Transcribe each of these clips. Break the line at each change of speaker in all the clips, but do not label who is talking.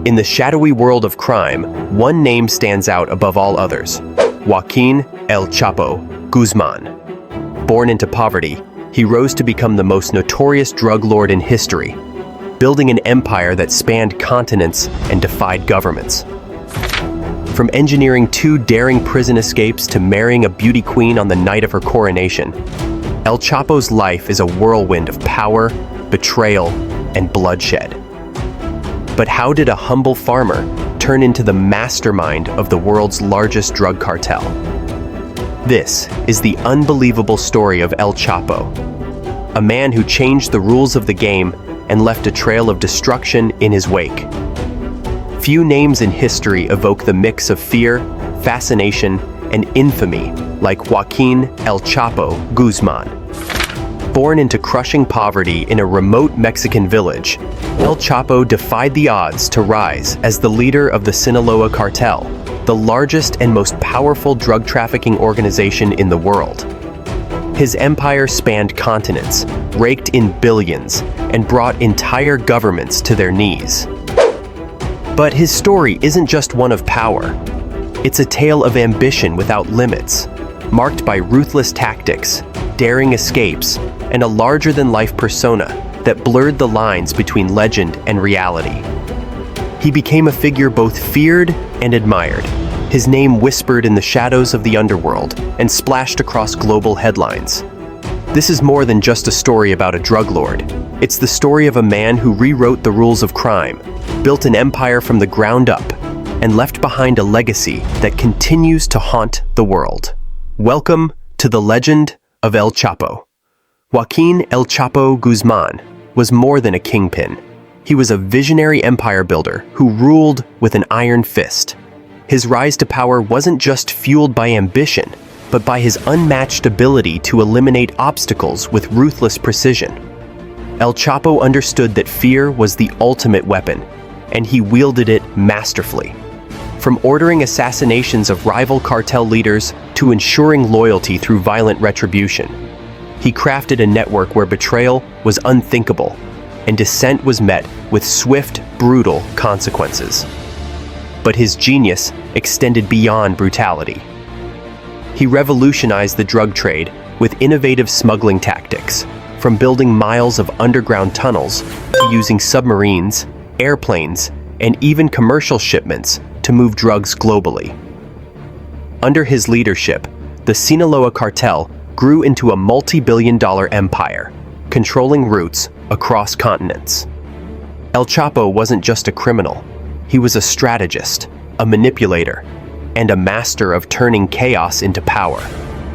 In the shadowy world of crime, one name stands out above all others: Joaquin El Chapo Guzman. Born into poverty, he rose to become the most notorious drug lord in history, building an empire that spanned continents and defied governments. From engineering 2 daring prison escapes to marrying a beauty queen on the night of her coronation, El Chapo's life is a whirlwind of power, betrayal, and bloodshed. But how did a humble farmer turn into the mastermind of the world's largest drug cartel? This is the unbelievable story of El Chapo, a man who changed the rules of the game and left a trail of destruction in his wake. Few names in history evoke the mix of fear, fascination, and infamy like Joaquin El Chapo Guzman. Born into crushing poverty in a remote Mexican village, El Chapo defied the odds to rise as the leader of the Sinaloa Cartel, the largest and most powerful drug trafficking organization in the world. His empire spanned continents, raked in billions, and brought entire governments to their knees. But his story isn't just one of power. It's a tale of ambition without limits, marked by ruthless tactics, daring escapes, and a larger-than-life persona that blurred the lines between legend and reality. He became a figure both feared and admired, his name whispered in the shadows of the underworld and splashed across global headlines. This is more than just a story about a drug lord. It's the story of a man who rewrote the rules of crime, built an empire from the ground up, and left behind a legacy that continues to haunt the world. Welcome to the legend of El Chapo. Joaquin El Chapo Guzman was more than a kingpin. He was a visionary empire builder who ruled with an iron fist. His rise to power wasn't just fueled by ambition, but by his unmatched ability to eliminate obstacles with ruthless precision. El Chapo understood that fear was the ultimate weapon, and he wielded it masterfully. From ordering assassinations of rival cartel leaders to ensuring loyalty through violent retribution, he crafted a network where betrayal was unthinkable and dissent was met with swift, brutal consequences. But his genius extended beyond brutality. He revolutionized the drug trade with innovative smuggling tactics, from building miles of underground tunnels to using submarines, airplanes, and even commercial shipments to move drugs globally. Under his leadership, the Sinaloa Cartel grew into a multi-billion-dollar empire, controlling routes across continents. El Chapo wasn't just a criminal. He was a strategist, a manipulator, and a master of turning chaos into power,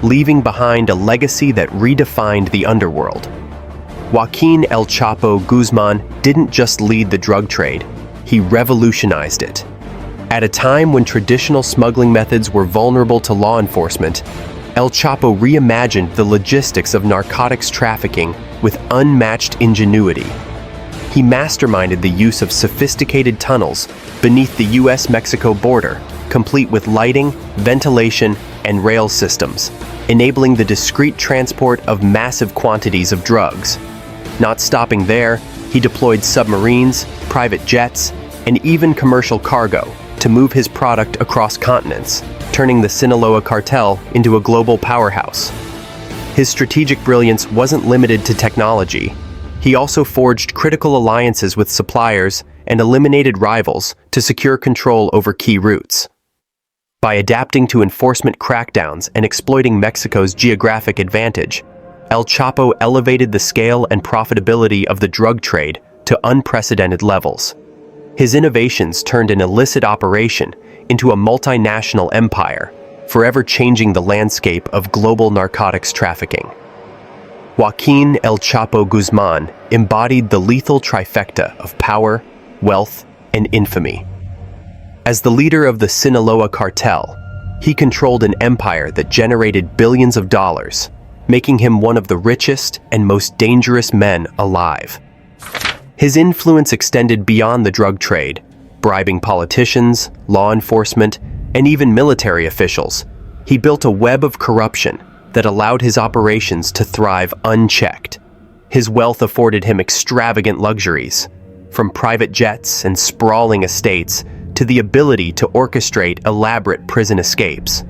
leaving behind a legacy that redefined the underworld. Joaquin El Chapo Guzman didn't just lead the drug trade, he revolutionized it. At a time when traditional smuggling methods were vulnerable to law enforcement, El Chapo reimagined the logistics of narcotics trafficking with unmatched ingenuity. He masterminded the use of sophisticated tunnels beneath the US-Mexico border, complete with lighting, ventilation, and rail systems, enabling the discreet transport of massive quantities of drugs. Not stopping there, he deployed submarines, private jets, and even commercial cargo to move his product across continents, turning the Sinaloa Cartel into a global powerhouse. His strategic brilliance wasn't limited to technology. He also forged critical alliances with suppliers and eliminated rivals to secure control over key routes. By adapting to enforcement crackdowns and exploiting Mexico's geographic advantage, El Chapo elevated the scale and profitability of the drug trade to unprecedented levels. His innovations turned an illicit operation into a multinational empire, forever changing the landscape of global narcotics trafficking. Joaquin El Chapo Guzman embodied the lethal trifecta of power, wealth, and infamy. As the leader of the Sinaloa Cartel, he controlled an empire that generated billions of dollars, making him one of the richest and most dangerous men alive. His influence extended beyond the drug trade, bribing politicians, law enforcement, and even military officials. He built a web of corruption that allowed his operations to thrive unchecked. His wealth afforded him extravagant luxuries, from private jets and sprawling estates to the ability to orchestrate elaborate prison escapes.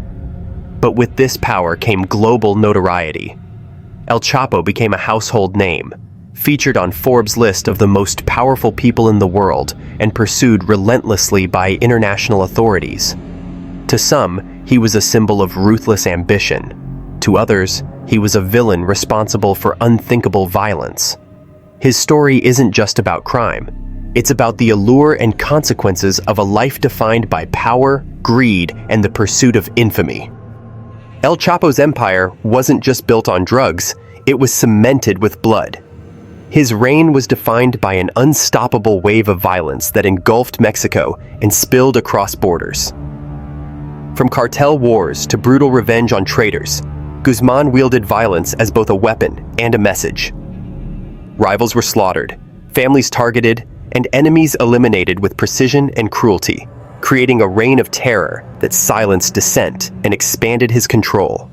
But with this power came global notoriety. El Chapo became a household name, featured on Forbes' list of the most powerful people in the world and pursued relentlessly by international authorities. To some, he was a symbol of ruthless ambition. To others, he was a villain responsible for unthinkable violence. His story isn't just about crime. It's about the allure and consequences of a life defined by power, greed, and the pursuit of infamy. El Chapo's empire wasn't just built on drugs, it was cemented with blood. His reign was defined by an unstoppable wave of violence that engulfed Mexico and spilled across borders. From cartel wars to brutal revenge on traitors, Guzmán wielded violence as both a weapon and a message. Rivals were slaughtered, families targeted, and enemies eliminated with precision and cruelty, creating a reign of terror that silenced dissent and expanded his control.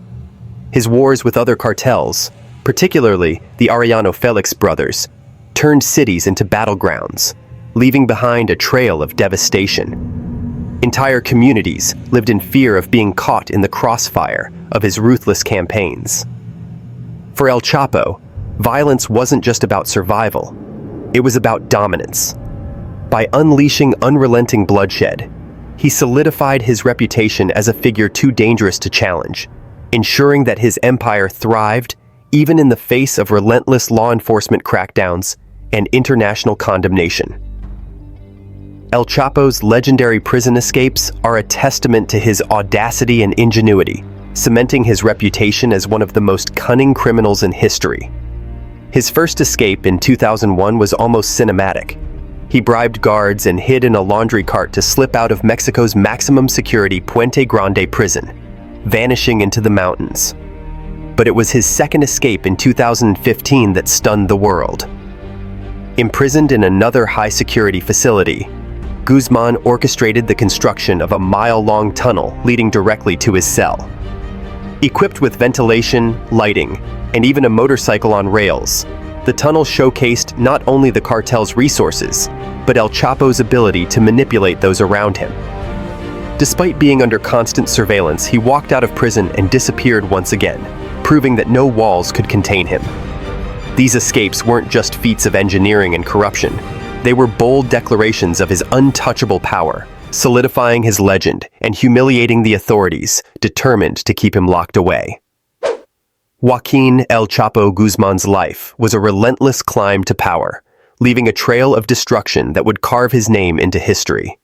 His wars with other cartels, particularly the Arellano Felix brothers, turned cities into battlegrounds, leaving behind a trail of devastation. Entire communities lived in fear of being caught in the crossfire of his ruthless campaigns. For El Chapo, violence wasn't just about survival, it was about dominance. By unleashing unrelenting bloodshed, he solidified his reputation as a figure too dangerous to challenge, ensuring that his empire thrived even in the face of relentless law enforcement crackdowns and international condemnation. El Chapo's legendary prison escapes are a testament to his audacity and ingenuity, cementing his reputation as one of the most cunning criminals in history. His first escape in 2001 was almost cinematic. He bribed guards and hid in a laundry cart to slip out of Mexico's maximum security Puente Grande prison, vanishing into the mountains. But it was his second escape in 2015 that stunned the world. Imprisoned in another high-security facility, Guzmán orchestrated the construction of a mile-long tunnel leading directly to his cell. Equipped with ventilation, lighting, and even a motorcycle on rails, the tunnel showcased not only the cartel's resources, but El Chapo's ability to manipulate those around him. Despite being under constant surveillance, he walked out of prison and disappeared once again, proving that no walls could contain him. These escapes weren't just feats of engineering and corruption. They were bold declarations of his untouchable power, solidifying his legend and humiliating the authorities determined to keep him locked away. Joaquín El Chapo Guzmán's life was a relentless climb to power, leaving a trail of destruction that would carve his name into history.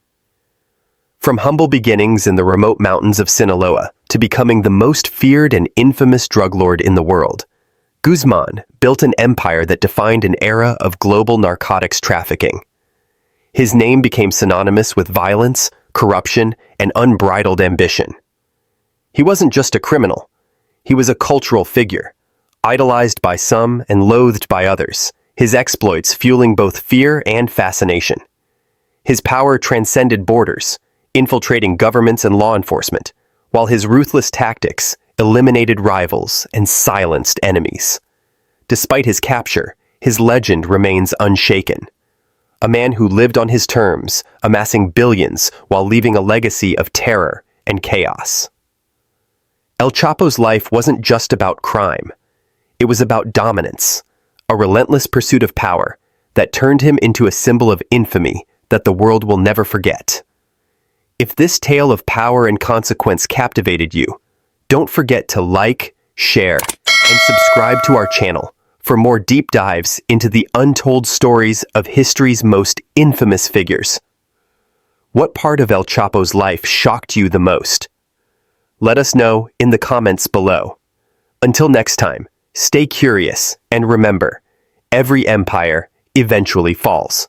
From humble beginnings in the remote mountains of Sinaloa to becoming the most feared and infamous drug lord in the world, Guzmán built an empire that defined an era of global narcotics trafficking. His name became synonymous with violence, corruption, and unbridled ambition. He wasn't just a criminal. He was a cultural figure, idolized by some and loathed by others, his exploits fueling both fear and fascination. His power transcended borders, infiltrating governments and law enforcement, while his ruthless tactics eliminated rivals and silenced enemies. Despite his capture, his legend remains unshaken. A man who lived on his terms, amassing billions while leaving a legacy of terror and chaos. El Chapo's life wasn't just about crime. It was about dominance, a relentless pursuit of power that turned him into a symbol of infamy that the world will never forget. If this tale of power and consequence captivated you, don't forget to like, share, and subscribe to our channel for more deep dives into the untold stories of history's most infamous figures. What part of El Chapo's life shocked you the most? Let us know in the comments below. Until next time, stay curious and remember, every empire eventually falls.